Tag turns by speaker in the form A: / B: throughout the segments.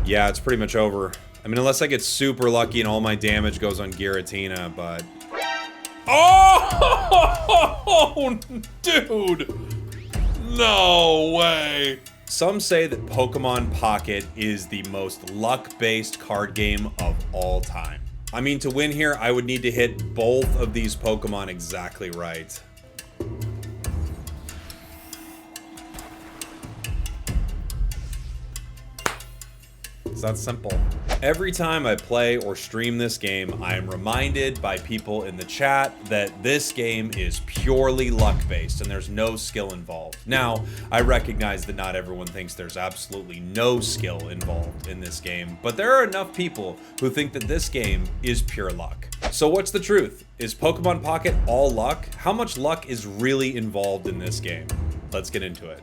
A: Yeah, it's pretty much over. I mean, unless I get super lucky and all my damage goes on Giratina, but... Oh, dude! No way! Some say that Pokemon Pocket is the most luck-based card game of all time. I mean, to win here, I would need to hit both of these Pokemon exactly right. It's that simple. Every time I play or stream this game, I am reminded by people in the chat that this game is purely luck-based and there's no skill involved. Now, I recognize that not everyone thinks there's absolutely no skill involved in this game, but there are enough people who think that this game is pure luck. So what's the truth? Is Pokemon Pocket all luck? How much luck is really involved in this game? Let's get into it.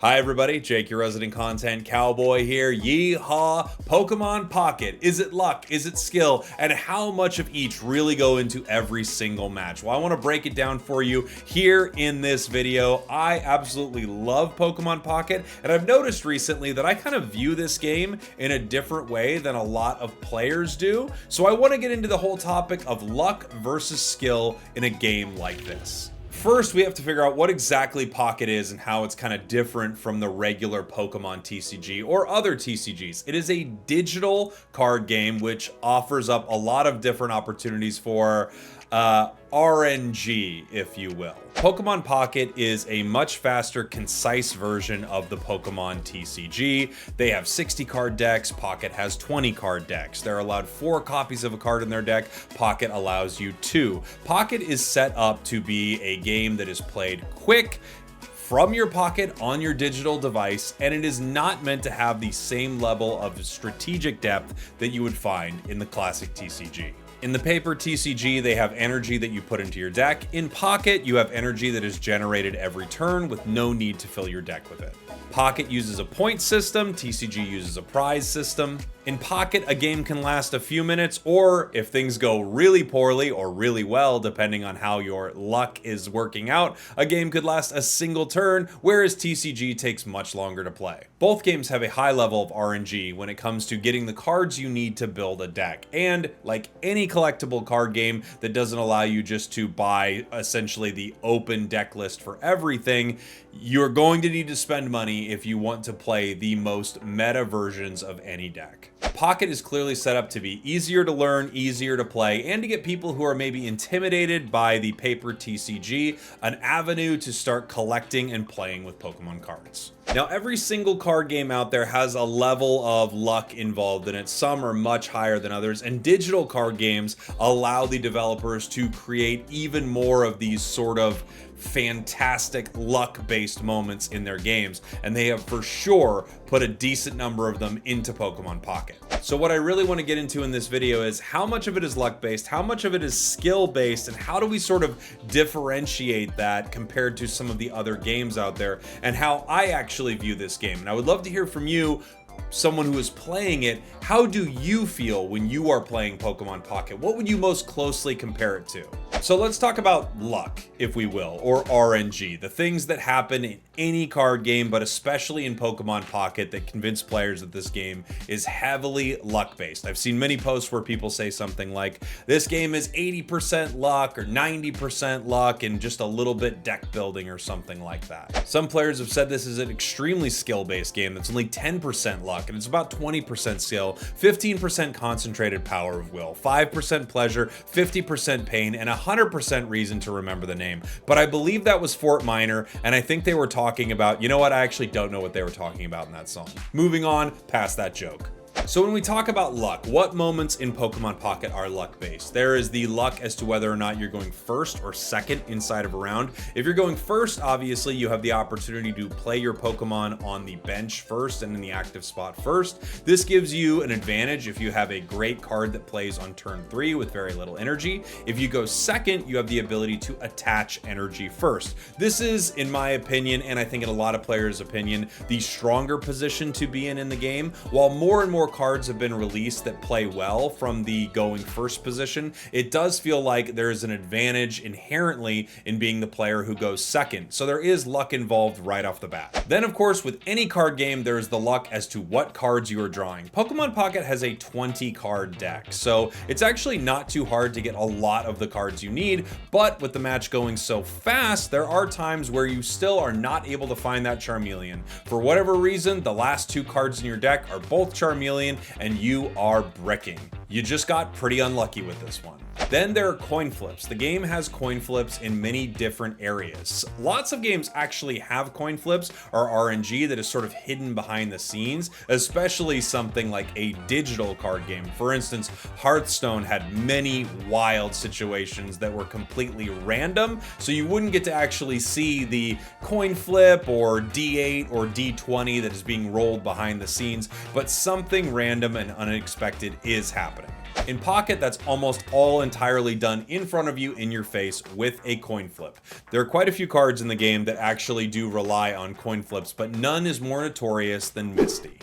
A: Hi everybody, Jake, your resident content cowboy here. Yeehaw! Pokemon Pocket. Is it luck? Is it skill? And how much of each really go into every single match? Well, I want to break it down for you here in this video. I absolutely love Pokemon Pocket, and I've noticed recently that I kind of view this game in a different way than a lot of players do. So I want to get into the whole topic of luck versus skill in a game like this. First, we have to figure out what exactly Pocket is and how it's kind of different from the regular Pokemon TCG or other TCGs. It is a digital card game which offers up a lot of different opportunities for RNG, if you will. Pokemon Pocket is a much faster, concise version of the Pokemon TCG. They have 60 card decks, Pocket has 20 card decks. They're allowed 4 copies of a card in their deck, Pocket allows you 2. Pocket is set up to be a game that is played quick, from your pocket on your digital device, and it is not meant to have the same level of strategic depth that you would find in the classic TCG. In the paper TCG, they have energy that you put into your deck. In Pocket, you have energy that is generated every turn with no need to fill your deck with it. Pocket uses a point system, TCG uses a prize system. In Pocket, a game can last a few minutes, or if things go really poorly or really well, depending on how your luck is working out, a game could last a single turn, whereas TCG takes much longer to play. Both games have a high level of RNG when it comes to getting the cards you need to build a deck. And like any collectible card game that doesn't allow you just to buy essentially the open deck list for everything, you're going to need to spend money if you want to play the most meta versions of any deck. Pocket is clearly set up to be easier to learn, easier to play, and to get people who are maybe intimidated by the paper TCG an avenue to start collecting and playing with Pokemon cards. Now, every single card game out there has a level of luck involved in it. Some are much higher than others, and digital card games allow the developers to create even more of these sort of fantastic luck-based moments in their games, and they have for sure put a decent number of them into Pokemon Pocket. So what I really want to get into in this video is how much of it is luck-based, how much of it is skill-based, and how do we sort of differentiate that compared to some of the other games out there, and how I actually view this game. And I would love to hear from you, someone who is playing it. How do you feel when you are playing Pokemon Pocket? What would you most closely compare it to? So let's talk about luck, if we will, or RNG, the things that happen in any card game, but especially in Pokemon Pocket, that convince players that this game is heavily luck-based. I've seen many posts where people say something like, this game is 80% luck or 90% luck and just a little bit deck building or something like that. Some players have said this is an extremely skill-based game that's only 10% luck, and it's about 20% skill, 15% concentrated power of will, 5% pleasure, 50% pain, and 100% reason to remember the name. But I believe that was Fort Minor, and I think they were talking about, you know what, I actually don't know what they were talking about in that song. Moving on past that joke. So when we talk about luck, what moments in Pokemon Pocket are luck-based? There is the luck as to whether or not you're going first or second inside of a round. If you're going first, obviously, you have the opportunity to play your Pokemon on the bench first and in the active spot first. This gives you an advantage if you have a great card that plays on turn 3 with very little energy. If you go second, you have the ability to attach energy first. This is, in my opinion, and I think in a lot of players' opinion, the stronger position to be in the game, while more and more cards have been released that play well from the going first position, it does feel like there is an advantage inherently in being the player who goes second. So there is luck involved right off the bat. Then of course, with any card game, there is the luck as to what cards you are drawing. Pokemon Pocket has a 20 card deck, so it's actually not too hard to get a lot of the cards you need, but with the match going so fast, there are times where you still are not able to find that Charmeleon. For whatever reason, the last 2 cards in your deck are both Charmeleon and you are bricking. You just got pretty unlucky with this one. Then there are coin flips. The game has coin flips in many different areas. Lots of games actually have coin flips or RNG that is sort of hidden behind the scenes, especially something like a digital card game. For instance, Hearthstone had many wild situations that were completely random, so you wouldn't get to actually see the coin flip or D8 or D20 that is being rolled behind the scenes, but something random and unexpected is happening. In Pocket, that's almost all entirely done in front of you in your face with a coin flip. There are quite a few cards in the game that actually do rely on coin flips, but none is more notorious than Misty.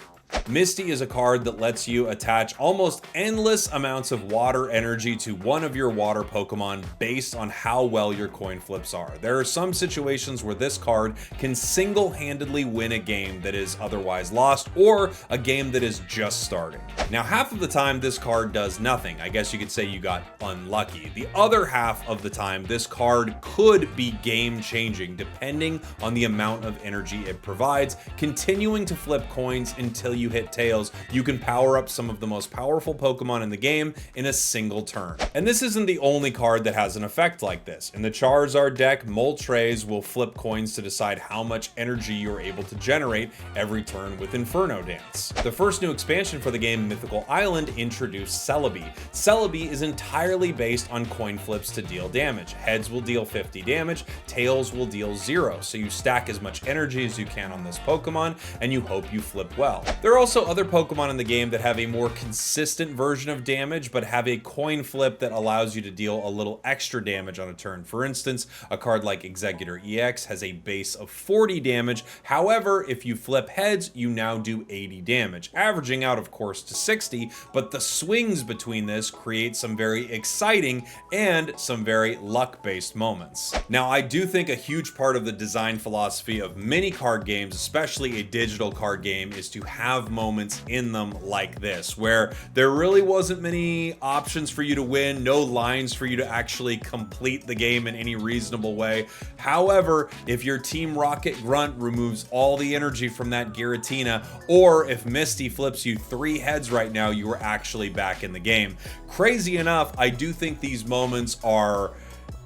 A: Misty is a card that lets you attach almost endless amounts of water energy to one of your water Pokemon based on how well your coin flips are. There are some situations where this card can single-handedly win a game that is otherwise lost or a game that is just starting. Now, half of the time this card does nothing. I guess you could say you got unlucky. The other half of the time, this card could be game-changing depending on the amount of energy it provides. Continuing to flip coins until you hit tails, you can power up some of the most powerful Pokemon in the game in a single turn. And this isn't the only card that has an effect like this. In the Charizard deck, Moltres will flip coins to decide how much energy you're able to generate every turn with Inferno Dance. The first new expansion for the game, Mythical Island, introduced Celebi. Celebi is entirely based on coin flips to deal damage. Heads will deal 50 damage, tails will deal 0. So you stack as much energy as you can on this Pokemon, and you hope you flip well. There are also other Pokemon in the game that have a more consistent version of damage, but have a coin flip that allows you to deal a little extra damage on a turn. For instance, a card like Exeggutor EX has a base of 40 damage. However, if you flip heads, you now do 80 damage, averaging out, of course, to 60, but the swings between this create some very exciting and some very luck-based moments. Now, I do think a huge part of the design philosophy of many card games, especially a digital card game, is to have moments in them like this, where there really wasn't many options for you to win, no lines for you to actually complete the game in any reasonable way. However, if your Team Rocket Grunt removes all the energy from that Giratina, or if Misty flips you 3 heads right now, you are actually back in the game. Crazy enough, I do think these moments are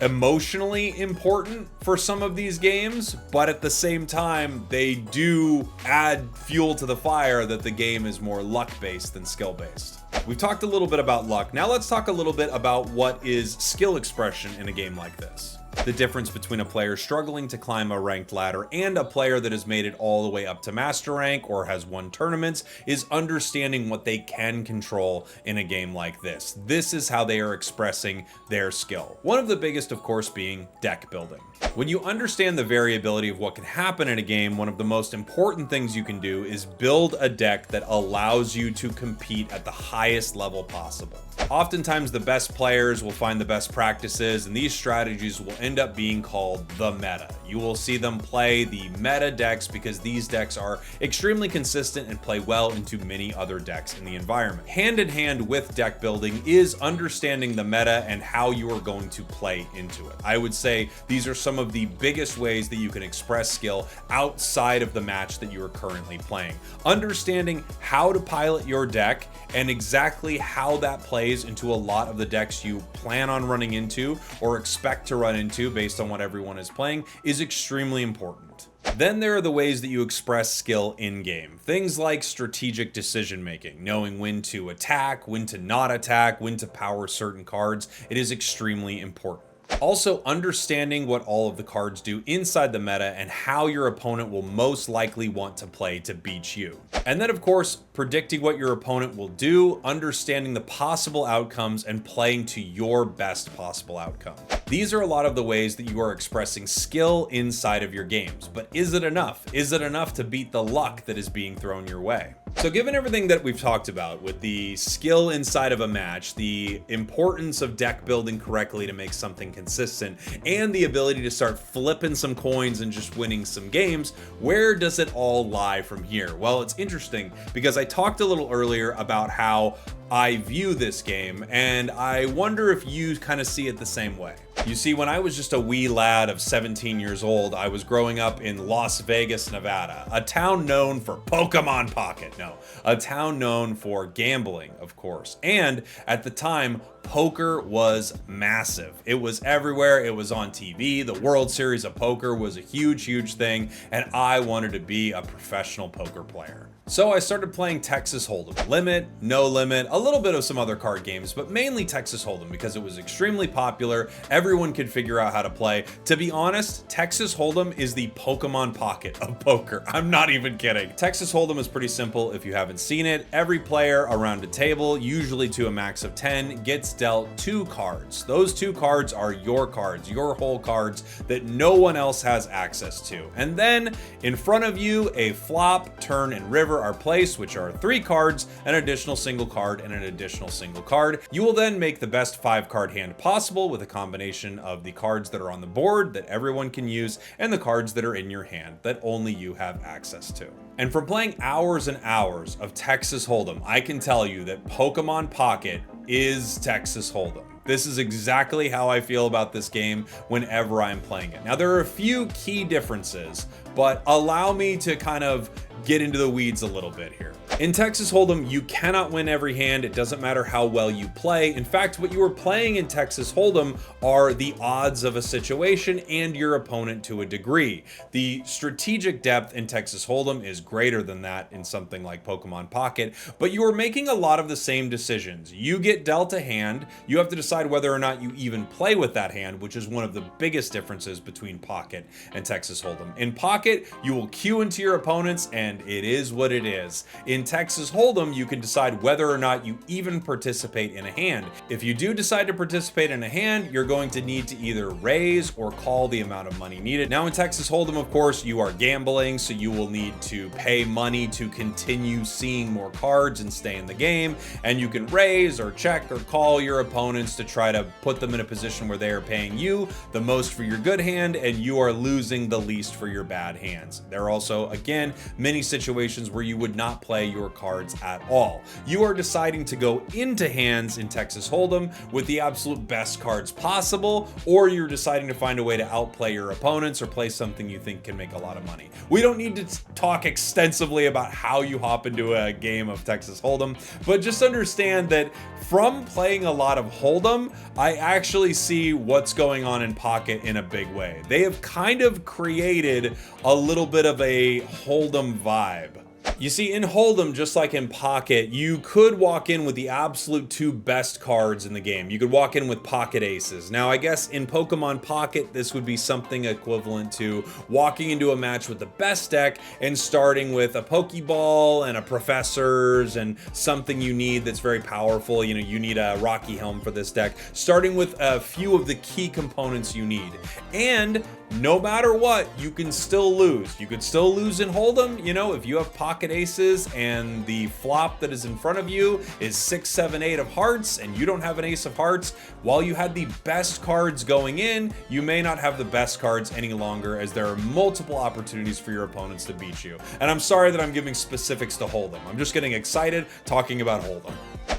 A: emotionally important for some of these games, but at the same time, they do add fuel to the fire that the game is more luck-based than skill-based. We've talked a little bit about luck. Now let's talk a little bit about what is skill expression in a game like this. The difference between a player struggling to climb a ranked ladder and a player that has made it all the way up to master rank or has won tournaments is understanding what they can control in a game like this. This is how they are expressing their skill. One of the biggest, of course, being deck building. When you understand the variability of what can happen in a game, one of the most important things you can do is build a deck that allows you to compete at the highest level possible. Oftentimes, the best players will find the best practices, and these strategies will end up being called the meta. You will see them play the meta decks because these decks are extremely consistent and play well into many other decks in the environment. Hand in hand with deck building is understanding the meta and how you are going to play into it. I would say these are some of the biggest ways that you can express skill outside of the match that you are currently playing. Understanding how to pilot your deck and exactly how that plays into a lot of the decks you plan on running into or expect to run into based on what everyone is playing is extremely important. Then there are the ways that you express skill in-game. Things like strategic decision making, knowing when to attack, when to not attack, when to power certain cards. It is extremely important. Also, understanding what all of the cards do inside the meta and how your opponent will most likely want to play to beat you. And then, of course, predicting what your opponent will do, understanding the possible outcomes, and playing to your best possible outcome. These are a lot of the ways that you are expressing skill inside of your games. But is it enough? Is it enough to beat the luck that is being thrown your way? So given everything that we've talked about with the skill inside of a match, the importance of deck building correctly to make something consistent, and the ability to start flipping some coins and just winning some games, where does it all lie from here? Well, it's interesting because I talked a little earlier about how I view this game, and I wonder if you kind of see it the same way. You see, when I was just a wee lad of 17 years old, I was growing up in Las Vegas, Nevada, a town known for Pokemon Pocket. No, a town known for gambling, of course. And at the time, poker was massive. It was everywhere. It was on TV. The World Series of Poker was a huge thing, and I wanted to be a professional poker player. So I started playing Texas Hold'em. Limit, no limit, a little bit of some other card games, but mainly Texas Hold'em because it was extremely popular. Everyone could figure out how to play. To be honest, Texas Hold'em is the Pokemon Pocket of poker. I'm not even kidding. Texas Hold'em is pretty simple if you haven't seen it. Every player around a table, usually to a max of 10, gets dealt 2 cards. Those 2 cards are your cards, your whole cards that no one else has access to. And then in front of you, a flop, turn, and river are placed, which are 3 cards, an additional single card, and an additional single card. You will then make the best 5-card hand possible with a combination of the cards that are on the board that everyone can use and the cards that are in your hand that only you have access to. And from playing hours and hours of Texas Hold'em, I can tell you that Pokemon Pocket is Texas Hold'em. This is exactly how I feel about this game whenever I'm playing it. Now, there are a few key differences, but allow me to kind of get into the weeds a little bit here. In Texas Hold'em, you cannot win every hand. It doesn't matter how well you play. In fact, what you are playing in Texas Hold'em are the odds of a situation and your opponent to a degree. The strategic depth in Texas Hold'em is greater than that in something like Pokemon Pocket, but you are making a lot of the same decisions. You get dealt a hand, you have to decide whether or not you even play with that hand, which is one of the biggest differences between Pocket and Texas Hold'em. In Pocket, you will queue into your opponents and it is what it is. In Texas Hold'em, you can decide whether or not you even participate in a hand. If you do decide to participate in a hand, you're going to need to either raise or call the amount of money needed. Now in Texas Hold'em, of course, you are gambling, so you will need to pay money to continue seeing more cards and stay in the game, and you can raise or check or call your opponents to try to put them in a position where they are paying you the most for your good hand and you are losing the least for your bad hands. There are also, again, many situations where you would not play your cards at all. You are deciding to go into hands in Texas Hold'em with the absolute best cards possible, or you're deciding to find a way to outplay your opponents or play something you think can make a lot of money. We don't need to talk extensively about how you hop into a game of Texas Hold'em, but just understand that from playing a lot of Hold'em, I actually see what's going on in Pocket in a big way. They have kind of created a little bit of a Hold'em vibe. You see, in Hold'em, just like in Pocket, you could walk in with the absolute 2 best cards in the game. You could walk in with pocket aces. Now, I guess in Pokemon Pocket, this would be something equivalent to walking into a match with the best deck and starting with a Pokeball and a Professors and something you need that's very powerful. You know, you need a Rocky Helm for this deck, starting with a few of the key components you need. And no matter what, you can still lose. You could still lose in Hold'em, you know, if you have pocket aces and the flop that is in front of you is 6, 7, 8 of hearts and you don't have an ace of hearts, while you had the best cards going in, you may not have the best cards any longer as there are multiple opportunities for your opponents to beat you. And I'm sorry that I'm giving specifics to Hold'em. I'm just getting excited talking about Hold'em.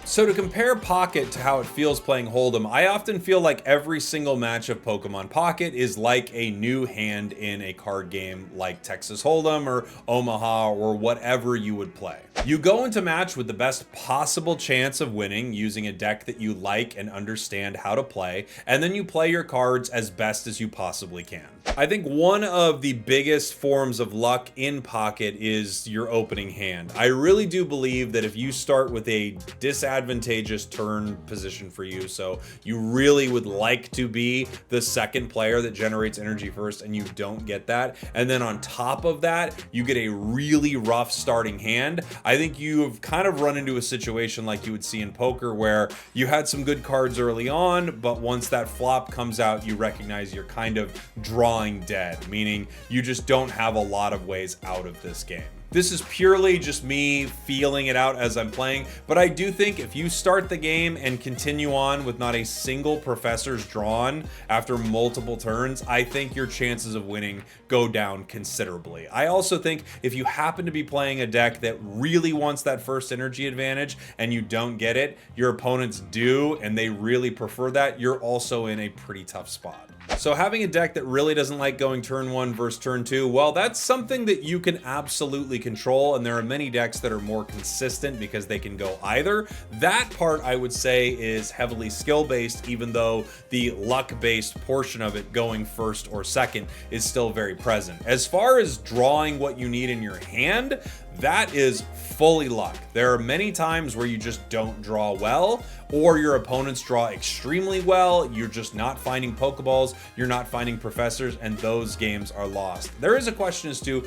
A: So to compare Pocket to how it feels playing Hold'em, I often feel like every single match of Pokemon Pocket is like a new hand in a card game like Texas Hold'em or Omaha or whatever you would play. You go into match with the best possible chance of winning using a deck that you like and understand how to play, and then you play your cards as best as you possibly can. I think one of the biggest forms of luck in Pocket is your opening hand. I really do believe that if you start with a disadvantageous turn position for you, so you really would like to be the second player that generates energy first and you don't get that, and then on top of that you get a really rough starting hand, I think you've kind of run into a situation like you would see in poker where you had some good cards early on, but once that flop comes out you recognize you're kind of drawing dead, meaning you just don't have a lot of ways out of this game. This is purely just me feeling it out as I'm playing, but I do think if you start the game and continue on with not a single professor's drawn after multiple turns, I think your chances of winning go down considerably. I also think if you happen to be playing a deck that really wants that first energy advantage and you don't get it, your opponents do, and they really prefer that, you're also in a pretty tough spot. So having a deck that really doesn't like going turn 1 versus turn 2, well, that's something that you can absolutely control, and there are many decks that are more consistent because they can go either. That part, I would say, is heavily skill-based, even though the luck-based portion of it, going first or second, is still very present. As far as drawing what you need in your hand, that is fully luck. There are many times where you just don't draw well, or your opponents draw extremely well, you're just not finding Pokeballs, you're not finding professors, and those games are lost. There is a question as to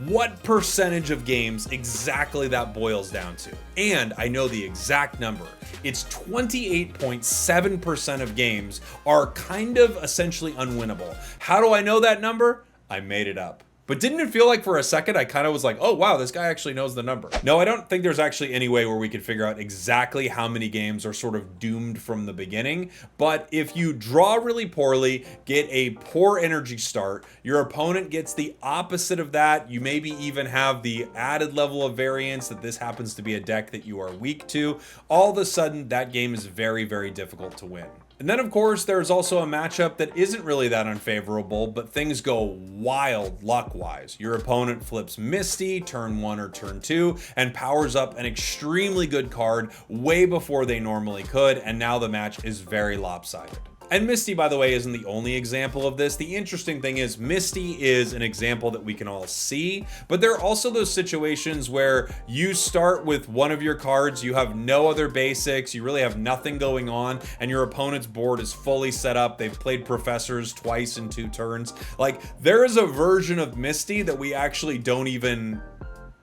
A: what percentage of games exactly that boils down to. And I know the exact number. It's 28.7% of games are kind of essentially unwinnable. How do I know that number? I made it up. But didn't it feel like for a second I kind of was like, oh wow, this guy actually knows the number? No, I don't think there's actually any way where we could figure out exactly how many games are sort of doomed from the beginning. But if you draw really poorly, get a poor energy start, your opponent gets the opposite of that, you maybe even have the added level of variance that this happens to be a deck that you are weak to, all of a sudden that game is very, very difficult to win. And then, of course, there's also a matchup that isn't really that unfavorable, but things go wild luck-wise. Your opponent flips Misty, turn 1 or turn 2, and powers up an extremely good card way before they normally could, and now the match is very lopsided. And Misty, by the way, isn't the only example of this. The interesting thing is Misty is an example that we can all see, but there are also those situations where you start with one of your cards, you have no other basics, you really have nothing going on, and your opponent's board is fully set up. They've played professors twice in 2 turns. Like, there is a version of Misty that we actually don't even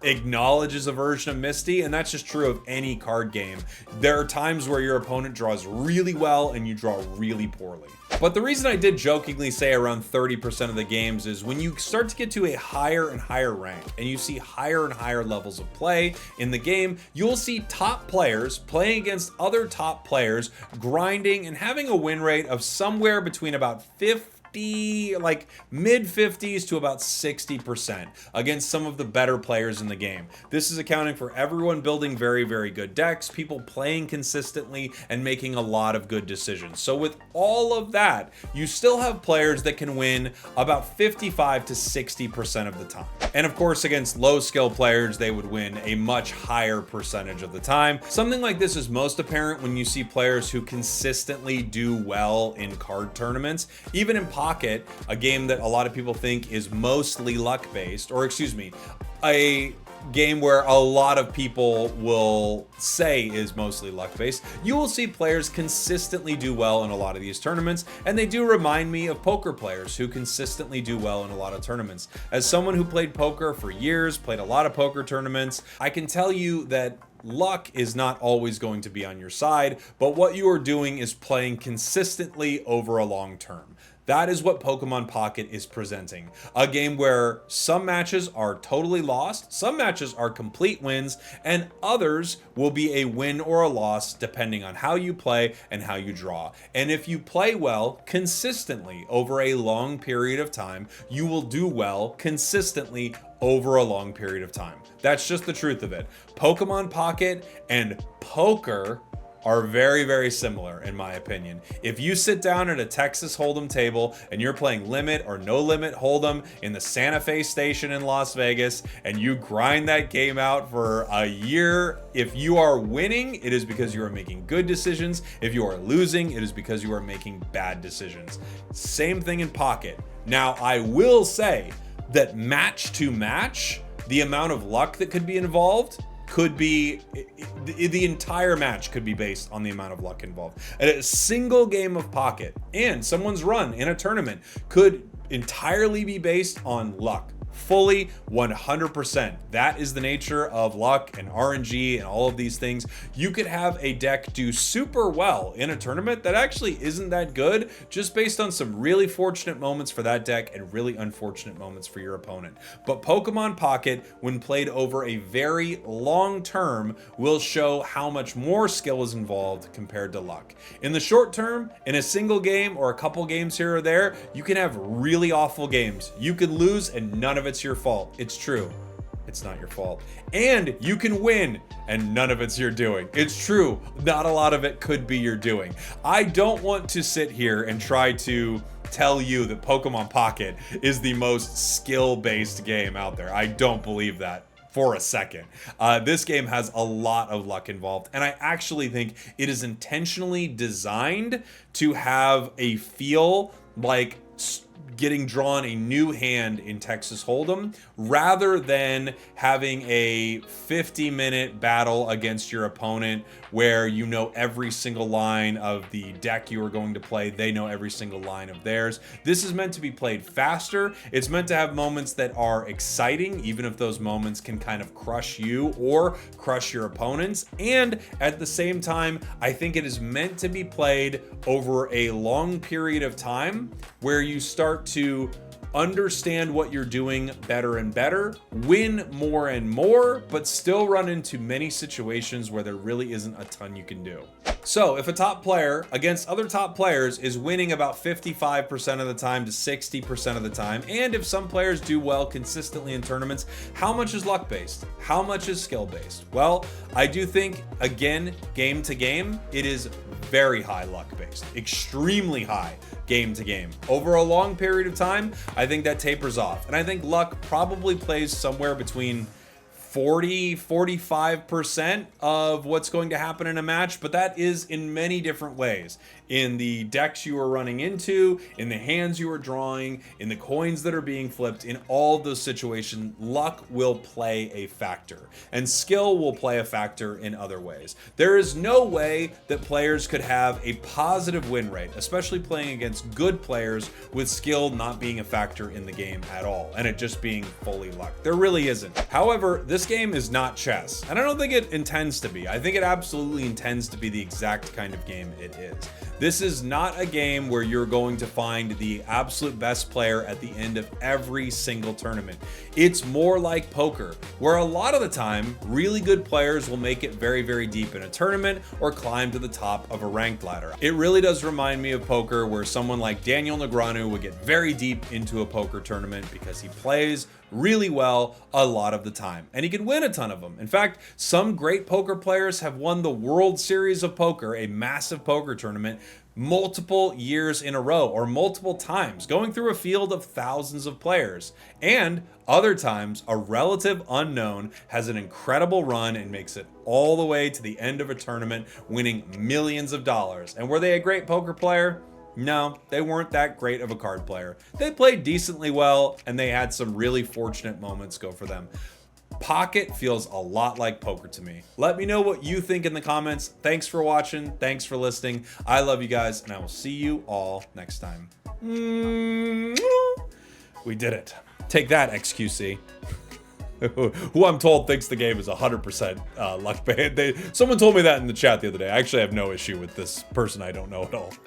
A: acknowledge as a version of Misty, and that's just true of any card game. There are times where your opponent draws really well and you draw really poorly. But the reason I did jokingly say around 30% of the games is when you start to get to a higher and higher rank and you see higher and higher levels of play in the game, you'll see top players playing against other top players, grinding and having a win rate of somewhere between about 50, like mid 50s to about 60% against some of the better players in the game. This is accounting for everyone building very, very good decks, people playing consistently and making a lot of good decisions. So with all of that, you still have players that can win about 55 to 60% of the time. And of course, against low skill players, they would win a much higher percentage of the time. Something like this is most apparent when you see players who consistently do well in card tournaments, even in Pocket, a game that a lot of people think is mostly luck-based, or excuse me, a game where a lot of people will say is mostly luck-based, you will see players consistently do well in a lot of these tournaments, and they do remind me of poker players who consistently do well in a lot of tournaments. As someone who played poker for years, played a lot of poker tournaments, I can tell you that luck is not always going to be on your side, but what you are doing is playing consistently over a long term. That is what Pokemon Pocket is presenting. A game where some matches are totally lost, some matches are complete wins, and others will be a win or a loss depending on how you play and how you draw. And if you play well consistently over a long period of time, you will do well consistently over a long period of time. That's just the truth of it. Pokemon Pocket and poker are very, very similar in my opinion. If you sit down at a Texas Hold'em table and you're playing limit or no limit Hold'em in the Santa Fe station in Las Vegas and you grind that game out for a year, if you are winning, it is because you are making good decisions. If you are losing, it is because you are making bad decisions. Same thing in Pocket. Now, I will say that match to match, the amount of luck that could be involved could be, the entire match could be based on the amount of luck involved. A single game of Pocket and someone's run in a tournament could entirely be based on luck. Fully 100%. That is the nature of luck and RNG and all of these things. You could have a deck do super well in a tournament that actually isn't that good, just based on some really fortunate moments for that deck and really unfortunate moments for your opponent. But Pokemon Pocket, when played over a very long term, will show how much more skill is involved compared to luck. In the short term, in a single game or a couple games here or there, you can have really awful games. You can lose and none of it's your fault. It's true. It's not your fault. And you can win and none of it's your doing. It's true. Not a lot of it could be your doing. I don't want to sit here and try to tell you that Pokemon Pocket is the most skill-based game out there. I don't believe that for a second. This game has a lot of luck involved, and I actually think it is intentionally designed to have a feel like getting drawn a new hand in Texas Hold'em, rather than having a 50-minute battle against your opponent where you know every single line of the deck you are going to play, they know every single line of theirs. This is meant to be played faster. It's meant to have moments that are exciting, even if those moments can kind of crush you or crush your opponents. And at the same time, I think it is meant to be played over a long period of time where you start to understand what you're doing better and better, win more and more, but still run into many situations where there really isn't a ton you can do. So if a top player against other top players is winning about 55% of the time to 60% of the time, and if some players do well consistently in tournaments, how much is luck based? How much is skill based? Well, I do think, again, game to game, it is very high luck based, extremely high game to game. Over a long period of time, I think that tapers off. And I think luck probably plays somewhere between 40-45% of what's going to happen in a match, but that is in many different ways. In the decks you are running into, in the hands you are drawing, in the coins that are being flipped, in all of those situations, luck will play a factor, and skill will play a factor in other ways. There is no way that players could have a positive win rate, especially playing against good players, with skill not being a factor in the game at all, and it just being fully luck. There really isn't. However, this game is not chess, and I don't think it intends to be. I think it absolutely intends to be the exact kind of game it is. This is not a game where you're going to find the absolute best player at the end of every single tournament. It's more like poker, where a lot of the time, really good players will make it very, very deep in a tournament or climb to the top of a ranked ladder. It really does remind me of poker, where someone like Daniel Negreanu would get very deep into a poker tournament because he plays really well a lot of the time, and he can win a ton of them. In fact, some great poker players have won the World Series of Poker, a massive poker tournament, multiple years in a row, or multiple times, going through a field of thousands of players. And other times, a relative unknown has an incredible run and makes it all the way to the end of a tournament, winning millions of dollars. And were they a great poker player? No, they weren't that great of a card player. They played decently well, and they had some really fortunate moments go for them. Pocket feels a lot like poker to me. Let me know what you think in the comments. Thanks for watching. Thanks for listening. I love you guys, and I will see you all next time. We did it. Take that, XQC. Who I'm told thinks the game is 100% luck based. Someone told me that in the chat the other day. I actually have no issue with this person I don't know at all.